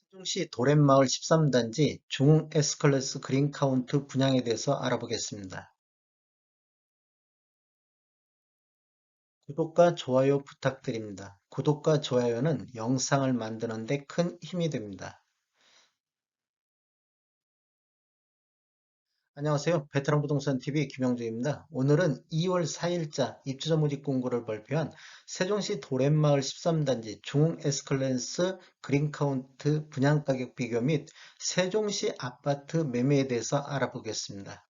세종시 도랩마을 13단지 중 S클래스 그린카운트 분양에 대해서 알아보겠습니다. 구독과 좋아요 부탁드립니다. 구독과 좋아요는 영상을 만드는 데 큰 힘이 됩니다. 안녕하세요. 베테랑 부동산 TV 김영주입니다. 오늘은 2월 4일자 입주자 모집 공고를 발표한 세종시 도랩마을 13단지 중 S클래스 그린카운트 분양가격 비교 및 세종시 아파트 매매에 대해서 알아보겠습니다.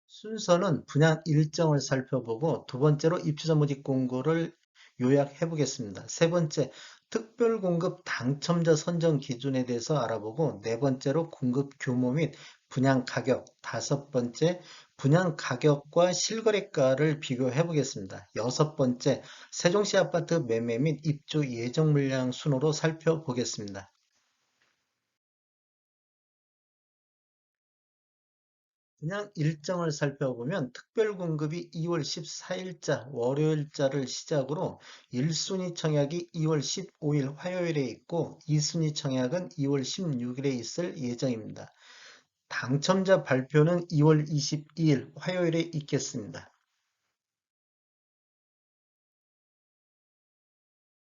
순서는 분양 일정을 살펴보고 두 번째로 입주자 모집 공고를 요약해 보겠습니다. 세 번째, 특별 공급 당첨자 선정 기준에 대해서 알아보고 네 번째로 공급 규모 및 분양 가격, 다섯 번째, 분양 가격과 실거래가를 비교해 보겠습니다. 여섯 번째, 세종시 아파트 매매 및 입주 예정 물량 순으로 살펴보겠습니다. 그냥 일정을 살펴보면 특별공급이 2월 14일자 월요일자를 시작으로 1순위 청약이 2월 15일 화요일에 있고 2순위 청약은 2월 16일에 있을 예정입니다. 당첨자 발표는 2월 22일 화요일에 있겠습니다.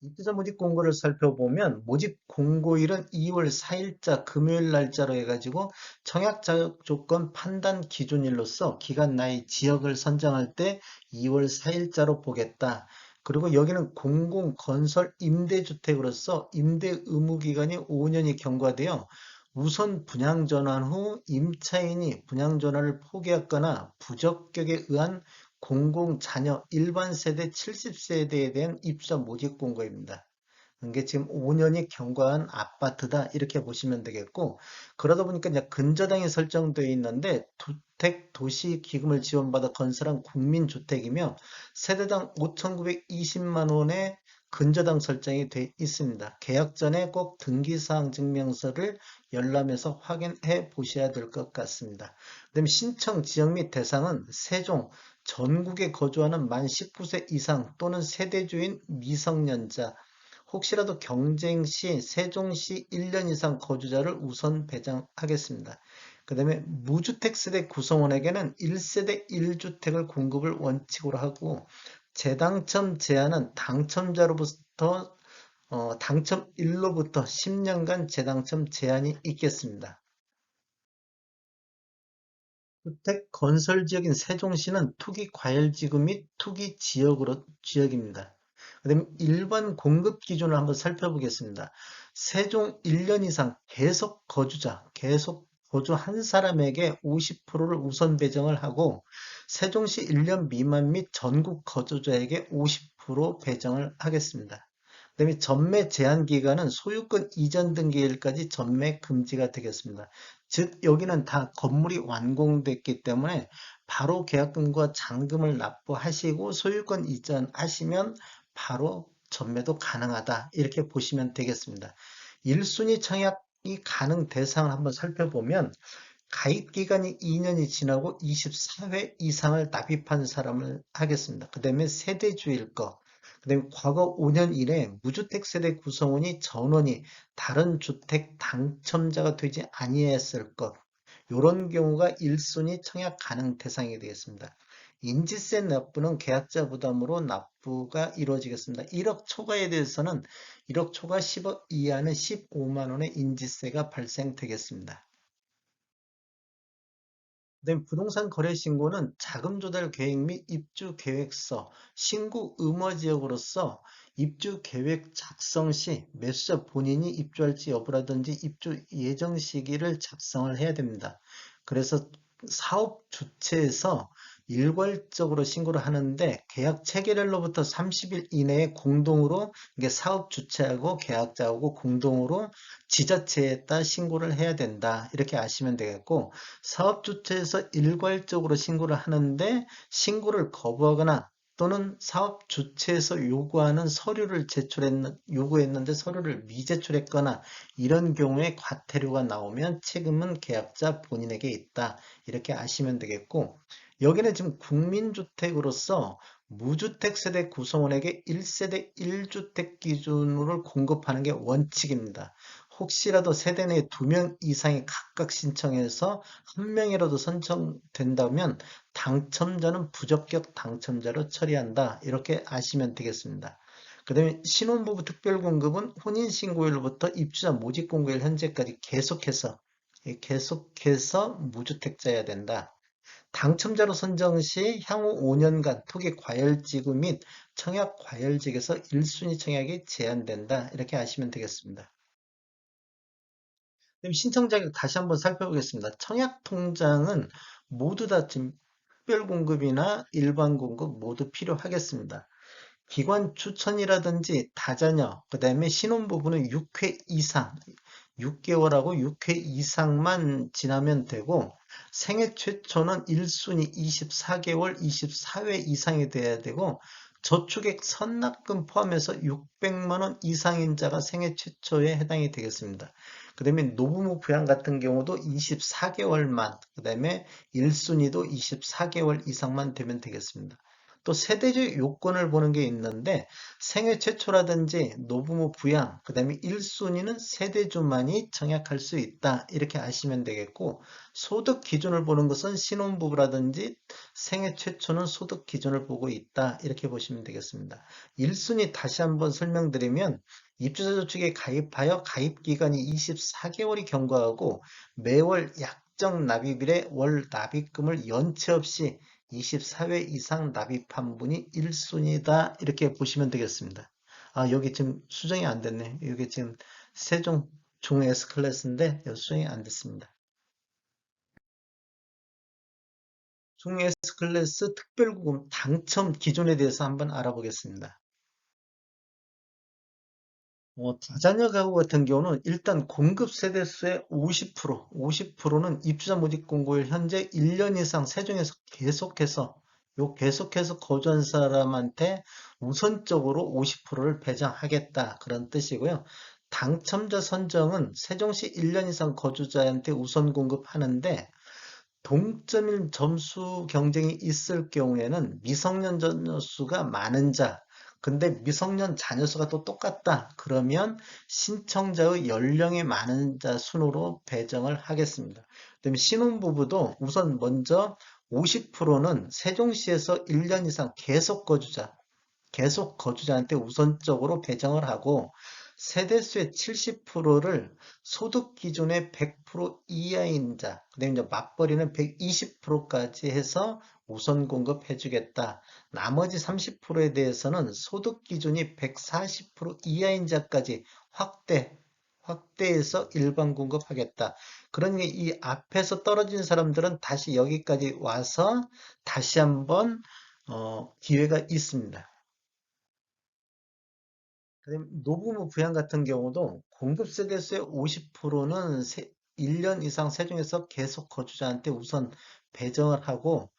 입주자 모집 공고를 살펴보면 모집 공고일은 2월 4일자 금요일 날짜로 해가지고 청약 자격 조건 판단 기준일로서 기간 나이 지역을 선정할 때 2월 4일자로 보겠다. 그리고 여기는 공공건설 임대주택으로서 임대 의무 기간이 5년이 경과되어 우선 분양 전환 후 임차인이 분양 전환을 포기했거나 부적격에 의한 공공자녀 일반 세대 70세대에 대한 입주자 모집 공고입니다. 이게 지금 5년이 경과한 아파트다 이렇게 보시면 되겠고 그러다 보니까 이제 근저당이 설정되어 있는데 주택 도시 기금을 지원받아 건설한 국민주택이며 세대당 5,920만 원의 근저당 설정이 되어 있습니다. 계약 전에 꼭 등기사항 증명서를 열람해서 확인해 보셔야 될 것 같습니다. 그다음에 신청 지역 및 대상은 세종, 전국에 거주하는 만 19세 이상 또는 세대주인 미성년자, 혹시라도 경쟁 시 세종시 1년 이상 거주자를 우선 배정하겠습니다. 그 다음에 무주택 세대 구성원에게는 1세대 1주택을 공급을 원칙으로 하고 재당첨 제한은 당첨자로부터 당첨일로부터 10년간 재당첨 제한이 있겠습니다. 주택 건설 지역인 세종시는 투기 과열지구 및 투기 지역입니다. 그다음에 일반 공급 기준을 한번 살펴보겠습니다. 세종 1년 이상 계속 거주 한 사람에게 50%를 우선 배정을 하고 세종시 1년 미만 및 전국 거주자에게 50% 배정을 하겠습니다. 그다음에 전매 제한 기간은 소유권 이전 등기일까지 전매 금지가 되겠습니다. 즉 여기는 다 건물이 완공됐기 때문에 바로 계약금과 잔금을 납부하시고 소유권 이전하시면 바로 전매도 가능하다 이렇게 보시면 되겠습니다. 1순위 청약이 가능 대상을 한번 살펴보면 가입 기간이 2년이 지나고 24회 이상을 납입한 사람을 하겠습니다. 그 다음에 세대주일 거, 그 다음에 과거 5년 이내 무주택 세대 구성원이 전원이 다른 주택 당첨자가 되지 아니했을 것, 이런 경우가 1순위 청약 가능 대상이 되겠습니다. 인지세 납부는 계약자 부담으로 납부가 이루어지겠습니다. 1억 초과에 대해서는 1억 초과 10억 이하는 15만 원의 인지세가 발생되겠습니다. 그다음에 부동산 거래 신고는 자금 조달 계획 및 입주 계획서, 신고 의무 지역으로서 입주 계획 작성 시 매수자 본인이 입주할지 여부라든지 입주 예정 시기를 작성을 해야 됩니다. 그래서 사업 주체에서 일괄적으로 신고를 하는데 계약 체결일로부터 30일 이내에 공동으로 이게 사업 주체하고 계약자하고 공동으로 지자체에다 신고를 해야 된다. 이렇게 아시면 되겠고 사업 주체에서 일괄적으로 신고를 하는데 신고를 거부하거나 또는 사업 주체에서 요구하는 서류를 요구했는데 서류를 미제출했거나 이런 경우에 과태료가 나오면 책임은 계약자 본인에게 있다. 이렇게 아시면 되겠고 여기는 지금 국민주택으로서 무주택 세대 구성원에게 1세대 1주택 기준으로 공급하는 게 원칙입니다. 혹시라도 세대 내 2명 이상이 각각 신청해서 한 명이라도 선정된다면 당첨자는 부적격 당첨자로 처리한다. 이렇게 아시면 되겠습니다. 그 다음에 신혼부부 특별공급은 혼인신고일로부터 입주자 모집공고일 현재까지 계속해서 무주택자여야 된다. 당첨자로 선정 시 향후 5년간 토기 과열지구 및 청약 과열지구에서 1순위 청약이 제한된다. 이렇게 아시면 되겠습니다. 그럼 신청 자격 다시 한번 살펴보겠습니다. 청약 통장은 모두 다 지금 특별 공급이나 일반 공급 모두 필요하겠습니다. 기관 추천이라든지 다자녀, 그 다음에 신혼부부는 6회 이상, 6개월하고 6회 이상만 지나면 되고, 생애 최초는 1순위 24개월, 24회 이상이 돼야 되고, 저축액 선납금 포함해서 600만 원 이상인 자가 생애 최초에 해당이 되겠습니다. 그 다음에 노부모 부양 같은 경우도 24개월만, 그 다음에 1순위도 24개월 이상만 되면 되겠습니다. 또 세대적 요건을 보는 게 있는데 생애 최초라든지 노부모 부양, 그 다음에 1순위는 세대주만이 청약할 수 있다. 이렇게 아시면 되겠고 소득 기준을 보는 것은 신혼부부라든지 생애 최초는 소득 기준을 보고 있다. 이렇게 보시면 되겠습니다. 1순위 다시 한번 설명드리면 입주자 저축에 가입하여 가입 기간이 24개월이 경과하고 매월 약정 납입일에 월 납입금을 연체 없이 24회 이상 납입한 분이 1순위다. 이렇게 보시면 되겠습니다. 아, 여기 지금 수정이 안 됐네. 여기 지금 세종 중 S클래스인데 수정이 안 됐습니다. 중 S클래스 특별구금 당첨 기준에 대해서 한번 알아보겠습니다. 다자녀 가구 같은 경우는 일단 공급 세대수의 50%는 입주자 모집 공고일 현재 1년 이상 세종에서 계속해서 거주한 사람한테 우선적으로 50%를 배정하겠다. 그런 뜻이고요. 당첨자 선정은 세종시 1년 이상 거주자한테 우선 공급하는데 동점인 점수 경쟁이 있을 경우에는 미성년 자녀 수가 많은 자, 근데 미성년 자녀 수가 또 똑같다. 그러면 신청자의 연령이 많은 자 순으로 배정을 하겠습니다. 그다음에 신혼부부도 우선 먼저 50%는 세종시에서 1년 이상 계속 거주자한테 우선적으로 배정을 하고 세대수의 70%를 소득 기준의 100% 이하인 자, 그다음에 이제 맞벌이는 120%까지 해서 우선 공급해 주겠다. 나머지 30%에 대해서는 소득 기준이 140% 이하인 자까지 확대해서 일반 공급하겠다. 그러니 이 앞에서 떨어진 사람들은 다시 여기까지 와서 다시 한번 기회가 있습니다. 그다음에 노부모 부양 같은 경우도 공급 세대수의 50%는 1년 이상 세종에서 계속 거주자한테 우선 배정을 하고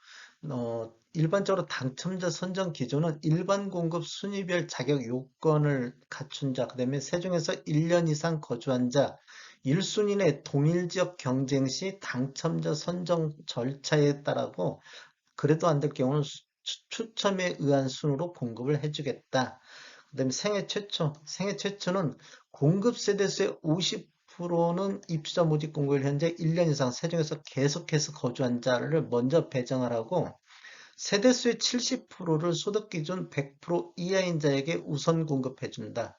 일반적으로 당첨자 선정 기준은 일반 공급 순위별 자격 요건을 갖춘 자, 그다음에 세종에서 1년 이상 거주한 자, 1순위 내 동일 지역 경쟁 시 당첨자 선정 절차에 따라고 그래도 안 될 경우는 추첨에 의한 순으로 공급을 해주겠다. 그다음에 생애 최초는 공급 세대수의 50%는 입주자 모집 공고일 현재 1년 이상 세종에서 계속해서 거주한 자를 먼저 배정을 하고 세대수의 70%를 소득 기준 100% 이하인 자에게 우선 공급해 준다.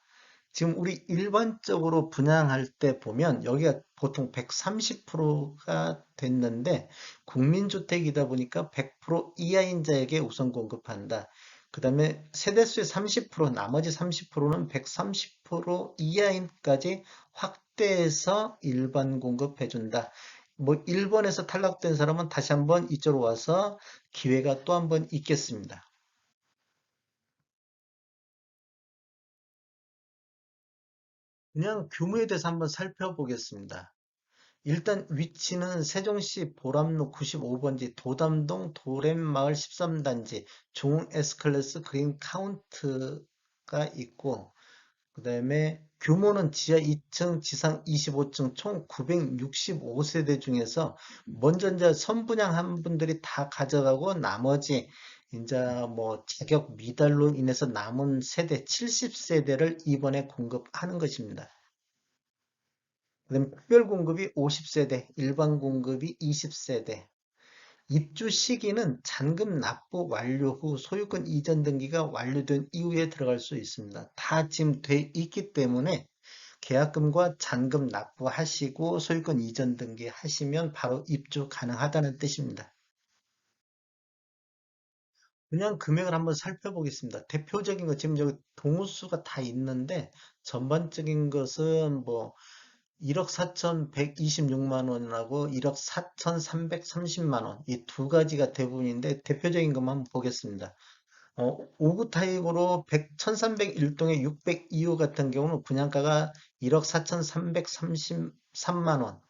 지금 우리 일반적으로 분양할 때 보면 여기가 보통 130%가 됐는데 국민주택이다 보니까 100% 이하인 자에게 우선 공급한다. 그 다음에 세대수의 30%, 나머지 30%는 130% 이하인까지 확대해서 일반 공급해준다. 뭐 1번에서 탈락된 사람은 다시 한번 이쪽으로 와서 기회가 또 한 번 있겠습니다. 그냥 규모에 대해서 한번 살펴보겠습니다. 일단 위치는 세종시 보람로 95번지 도담동 도램마을 13단지 종 S클래스 그린 카운트가 있고 그 다음에 규모는 지하 2층, 지상 25층 총 965세대 중에서 먼저 이제 선분양한 분들이 다 가져가고 나머지 이제 뭐 자격 미달로 인해서 남은 세대 70세대를 이번에 공급하는 것입니다. 그다음에 특별 공급이 50세대, 일반 공급이 20세대. 입주 시기는 잔금 납부 완료 후 소유권 이전 등기가 완료된 이후에 들어갈 수 있습니다. 다 지금 돼 있기 때문에 계약금과 잔금 납부하시고 소유권 이전 등기 하시면 바로 입주 가능하다는 뜻입니다. 그냥 금액을 한번 살펴보겠습니다. 대표적인 거 지금 여기 동호수가 다 있는데 전반적인 것은 뭐 1억 4,126만 원하고 1억 4,330만 원 이 두 가지가 대부분인데 대표적인 것만 한번 보겠습니다. 5구 타입으로 1301동에 602호 같은 경우는 분양가가 1억 4,333만 원.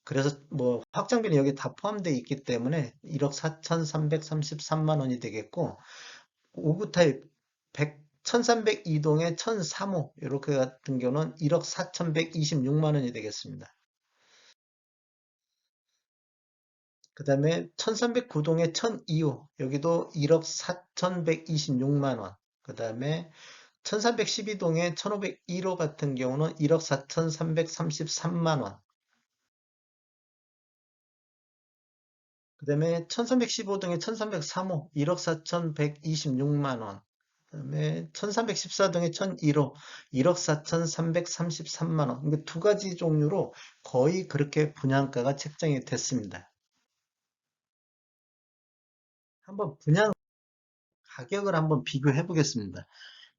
그래서 뭐 확장비는 여기 다 포함되어 있기 때문에 1억 4,333만 원이 되겠고 5구 타입 1302동에 1003호 이렇게 같은 경우는 1억 4,126만 원이 되겠습니다. 그 다음에 1309동에 1002호 여기도 1억 4,126만 원. 그 다음에 1312동에 1501호 같은 경우는 1억 4,333만 원. 그 다음에 1315동에 1303호 1억 4,126만 원. 그 다음에 1314동에 1001호 1억 4,333만 원. 이게 두 가지 종류로 거의 그렇게 분양가가 책정이 됐습니다. 한번 분양 가격을 한번 비교해 보겠습니다.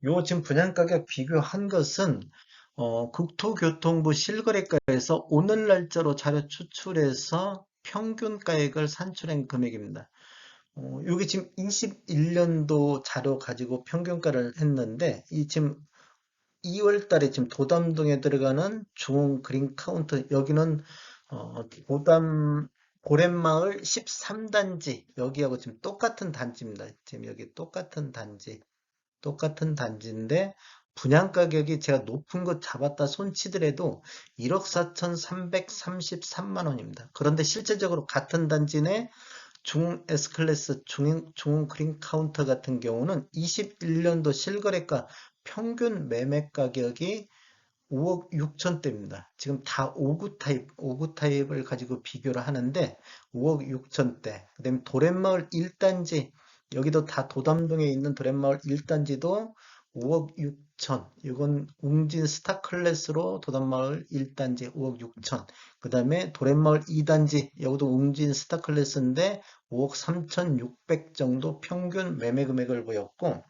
요 지금 분양가격 비교한 것은 국토교통부 실거래가에서 오늘 날짜로 자료 추출해서 평균가액을 산출한 금액입니다. 여기 지금 21년도 자료 가지고 평균가를 했는데 이 지금 2월 달에 지금 도담동에 들어가는 중흥 그린 카운트 여기는 도담 고랜마을 13단지 여기하고 지금 똑같은 단지입니다. 지금 여기 똑같은 단지인데 분양 가격이 제가 높은 거 잡았다 손치더라도 1억 4,333만 원입니다. 그런데 실제적으로 같은 단지 내 중 S클래스 중흥 그린 카운터 같은 경우는 21년도 실거래가 평균 매매 가격이 5억 6천대입니다. 지금 다 5구 타입을 가지고 비교를 하는데 5억 6천대. 그다음에 도랜마을 1단지 여기도 다 도담동에 있는 도랜마을 1단지도 5억 6천. 이건 웅진 스타 클래스로 도담마을 1단지 5억 6천. 그다음에 도랜마을 2단지 여기도 웅진 스타 클래스인데 5억 3,600 정도 평균 매매 금액을 보였고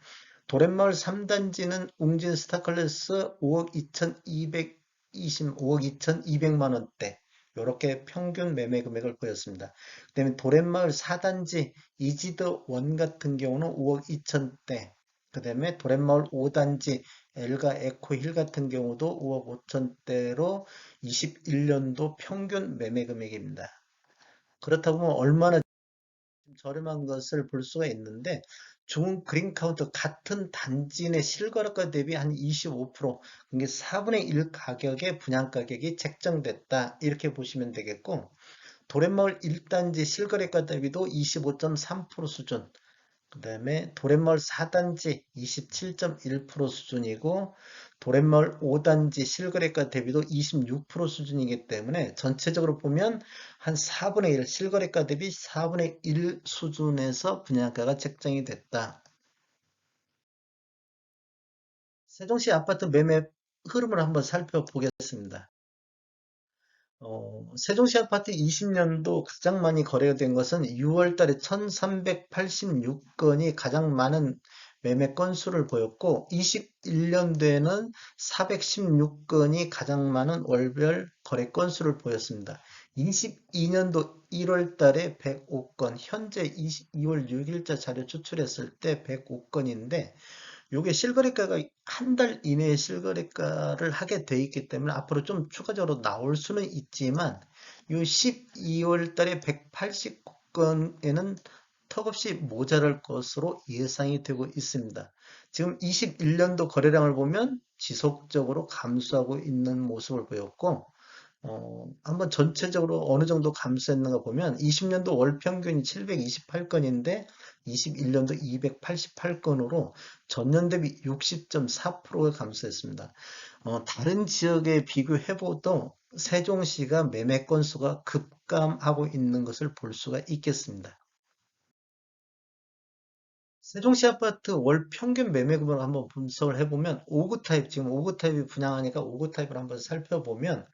도렛마을 3단지는 웅진 스타클래스 5억 2,220, 2,200만 원대 이렇게 평균 매매 금액을 보였습니다. 그다음에 도렛마을 4단지 이지더 원 같은 경우는 5억 2천대. 그다음에 도렛마을 5단지 엘가 에코힐 같은 경우도 5억 5천대로 21년도 평균 매매 금액입니다. 그렇다고 보면 얼마나 저렴한 것을 볼 수가 있는데 좋은 그린 카운트 같은 단지 내 실거래가 대비 한 25%, 그게 4분의 1 가격의 분양 가격이 책정됐다 이렇게 보시면 되겠고 도렛마을 1단지 실거래가 대비도 25.3% 수준, 그 다음에 도렛마을 4단지 27.1% 수준이고 도렛마을 5단지 실거래가 대비도 26% 수준이기 때문에 전체적으로 보면 한 4분의 1 실거래가 대비 4분의 1 수준에서 분양가가 책정이 됐다. 세종시 아파트 매매 흐름을 한번 살펴보겠습니다. 세종시 아파트 20년도 가장 많이 거래가 된 것은 6월 달에 1386건이 가장 많은 매매 건수를 보였고 21년도에는 416건이 가장 많은 월별 거래 건수를 보였습니다. 22년도 1월 달에 105건, 현재 2월 6일자 자료 추출했을 때 105건인데 요게 실거래가가 한 달 이내에 실거래가를 하게 돼 있기 때문에 앞으로 좀 추가적으로 나올 수는 있지만 요 12월 달에 189건에는 턱없이 모자랄 것으로 예상이 되고 있습니다. 지금 21년도 거래량을 보면 지속적으로 감소하고 있는 모습을 보였고 한번 전체적으로 어느 정도 감소했는가 보면 20년도 월 평균이 728건인데 21년도 288건으로 전년 대비 60.4%가 감소했습니다. 다른 지역에 비교해봐도 세종시가 매매 건수가 급감하고 있는 것을 볼 수가 있겠습니다. 세종시 아파트 월 평균 매매 금액을 한번 분석을 해보면 5구 타입, 지금 5구 타입이 분양하니까 5구 타입을 한번 살펴보면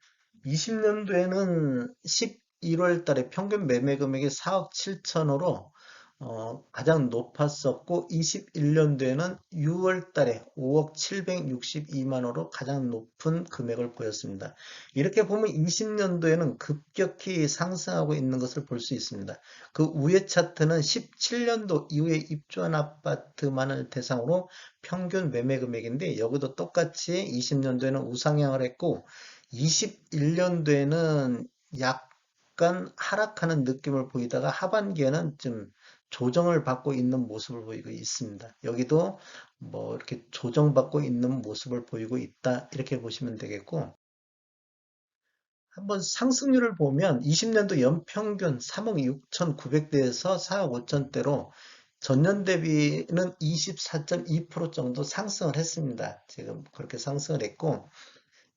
20년도에는 11월 달에 평균 매매 금액이 4억 7천으로 가장 높았었고 21년도에는 6월 달에 5억 762만 원으로 가장 높은 금액을 보였습니다. 이렇게 보면 20년도에는 급격히 상승하고 있는 것을 볼 수 있습니다. 그 위에 차트는 17년도 이후에 입주한 아파트만을 대상으로 평균 매매 금액인데 여기도 똑같이 20년도에는 우상향을 했고 21년도에는 약간 하락하는 느낌을 보이다가 하반기에는 좀 조정을 받고 있는 모습을 보이고 있습니다. 여기도 뭐 이렇게 조정받고 있는 모습을 보이고 있다. 이렇게 보시면 되겠고, 한번 상승률을 보면 20년도 연평균 3억 6,900대에서 4억 5천대로 전년 대비는 24.2% 정도 상승을 했습니다. 지금 그렇게 상승을 했고,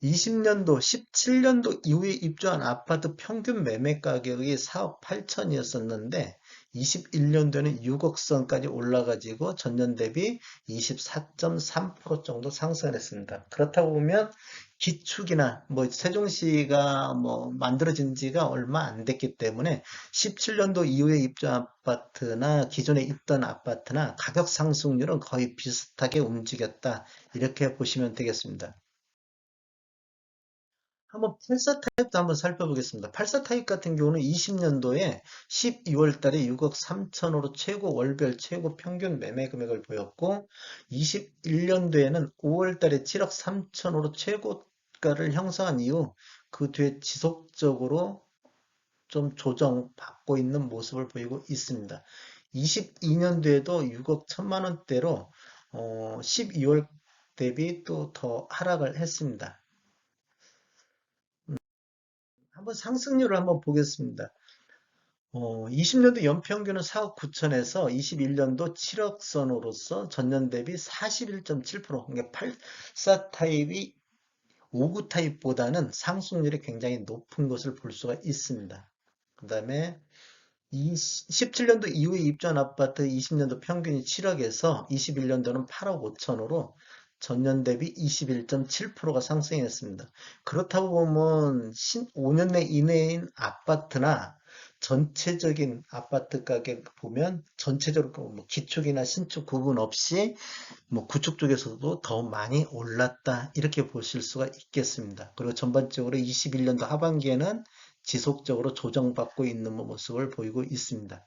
20년도, 17년도 이후에 입주한 아파트 평균 매매 가격이 4억 8천이었었는데 21년도에는 6억 선까지 올라가지고 전년 대비 24.3% 정도 상승을 했습니다. 그렇다고 보면 기축이나 뭐 세종시가 뭐 만들어진 지가 얼마 안 됐기 때문에 17년도 이후에 입주한 아파트나 기존에 있던 아파트나 가격 상승률은 거의 비슷하게 움직였다. 이렇게 보시면 되겠습니다. 한번 84 타입도 한번 살펴보겠습니다. 84 타입 같은 경우는 20년도에 12월 달에 6억 3천으로 최고 월별 최고 평균 매매 금액을 보였고 21년도에는 5월 달에 7억 3천으로 최고가를 형성한 이후 그 뒤에 지속적으로 좀 조정받고 있는 모습을 보이고 있습니다. 22년도에도 6억 1천만 원대로 12월 대비 또 더 하락을 했습니다. 한번 상승률을 한번 보겠습니다. 20년도 연평균은 4억 9천에서 21년도 7억 선으로서 전년 대비 41.7%, 그러니까 84 타입이 59 타입보다는 상승률이 굉장히 높은 것을 볼 수가 있습니다. 그 다음에 17년도 이후에 입주한 아파트 20년도 평균이 7억에서 21년도는 8억 5천으로 전년 대비 21.7%가 상승했습니다. 그렇다고 보면 5년 내 이내인 아파트나 전체적인 아파트 가격 보면 전체적으로 뭐 기축이나 신축 구분 없이 뭐 구축 쪽에서도 더 많이 올랐다 이렇게 보실 수가 있겠습니다. 그리고 전반적으로 21년도 하반기에는 지속적으로 조정받고 있는 모습을 보이고 있습니다.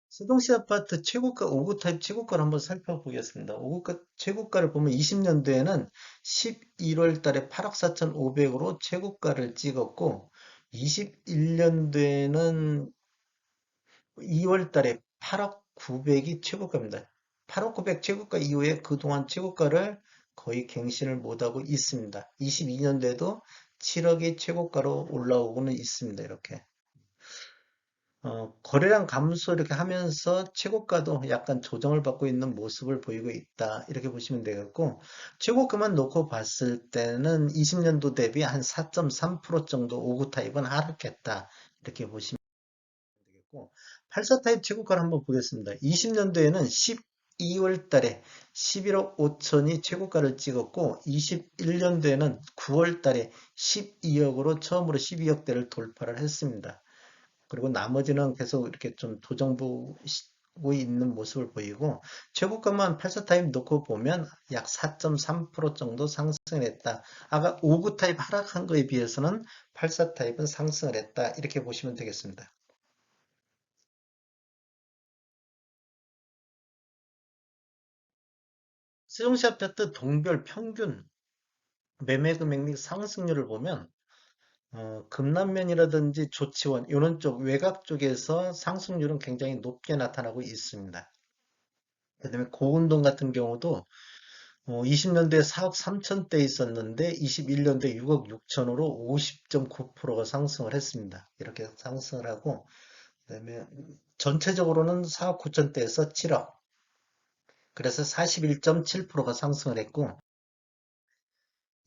세종시 아파트 최고가 5구 타입 최고가를 한번 살펴보겠습니다. 5구가 최고가를 보면 20년도에는 11월 달에 8억 4,500으로 최고가를 찍었고 21년도에는 2월 달에 8억 900이 최고가입니다. 8억 900 최고가 이후에 그동안 최고가를 거의 갱신을 못하고 있습니다. 22년도에도 7억이 최고가로 올라오고는 있습니다. 이렇게. 거래량 감소 이렇게 하면서 최고가도 약간 조정을 받고 있는 모습을 보이고 있다. 이렇게 보시면 되겠고, 최고가만 놓고 봤을 때는 20년도 대비 한 4.3% 정도 5구 타입은 하락했다. 이렇게 보시면 되겠고, 84 타입 최고가를 한번 보겠습니다. 20년도에는 12월 달에 11억 5천이 최고가를 찍었고, 21년도에는 9월 달에 12억으로 처음으로 12억대를 돌파를 했습니다. 그리고 나머지는 계속 이렇게 좀 조정보고 있는 모습을 보이고 최고가만 84 타입 놓고 보면 약 4.3% 정도 상승을 했다. 아까 59 타입 하락한 거에 비해서는 84 타입은 상승을 했다. 이렇게 보시면 되겠습니다. 세종시 아파트 동별 평균 매매 금액 및 상승률을 보면 금남면이라든지 조치원 이런 쪽 외곽 쪽에서 상승률은 굉장히 높게 나타나고 있습니다. 그다음에 고운동 같은 경우도 20년도에 4억 3천대 있었는데 21년도에 6억 6천으로 50.9%가 상승을 했습니다. 이렇게 상승을 하고 그다음에 전체적으로는 4억 9천대에서 7억 그래서 41.7%가 상승을 했고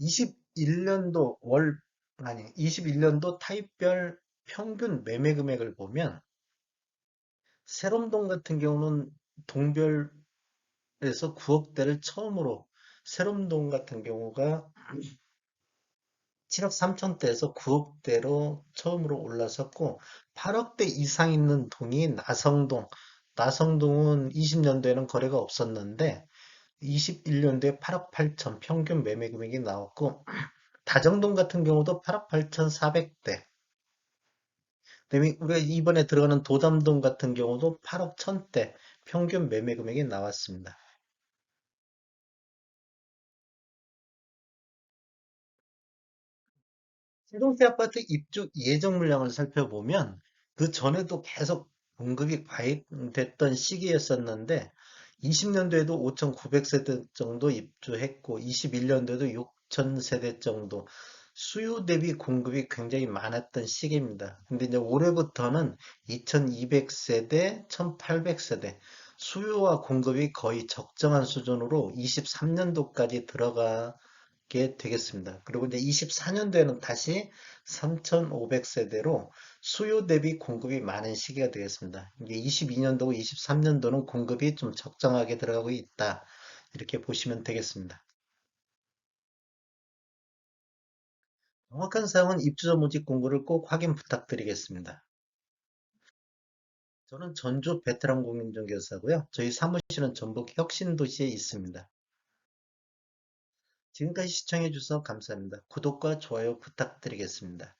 21년도 21년도 타입별 평균 매매 금액을 보면 세롬동 같은 경우는 동별에서 9억대를 처음으로 세롬동 같은 경우가 7억 3천대에서 9억대로 처음으로 올라섰고 8억대 이상 있는 동이 나성동. 나성동은 20년도에는 거래가 없었는데 21년도에 8억 8천 평균 매매 금액이 나왔고 다정동 같은 경우도 8억 8천4백대 그다음에 우리가 이번에 들어가는 도담동 같은 경우도 8억 1천대 평균 매매 금액이 나왔습니다. 세종시 아파트 입주 예정 물량을 살펴보면 그 전에도 계속 공급이 과잉됐던 시기였었는데 20년도에도 5,900세대 정도 입주했고 21년도에도 6,000세대 정도 수요 대비 공급이 굉장히 많았던 시기입니다. 근데 이제 올해부터는 2,200세대, 1,800세대 수요와 공급이 거의 적정한 수준으로 23년도까지 들어가게 되겠습니다. 그리고 이제 24년도에는 다시 3,500세대로 수요 대비 공급이 많은 시기가 되겠습니다. 이게 22년도고 23년도는 공급이 좀 적정하게 들어가고 있다. 이렇게 보시면 되겠습니다. 정확한 사항은 입주자 모집 공고를 꼭 확인 부탁드리겠습니다. 저는 전주 베테랑 공인중개사고요. 저희 사무실은 전북 혁신도시에 있습니다. 지금까지 시청해 주셔서 감사합니다. 구독과 좋아요 부탁드리겠습니다.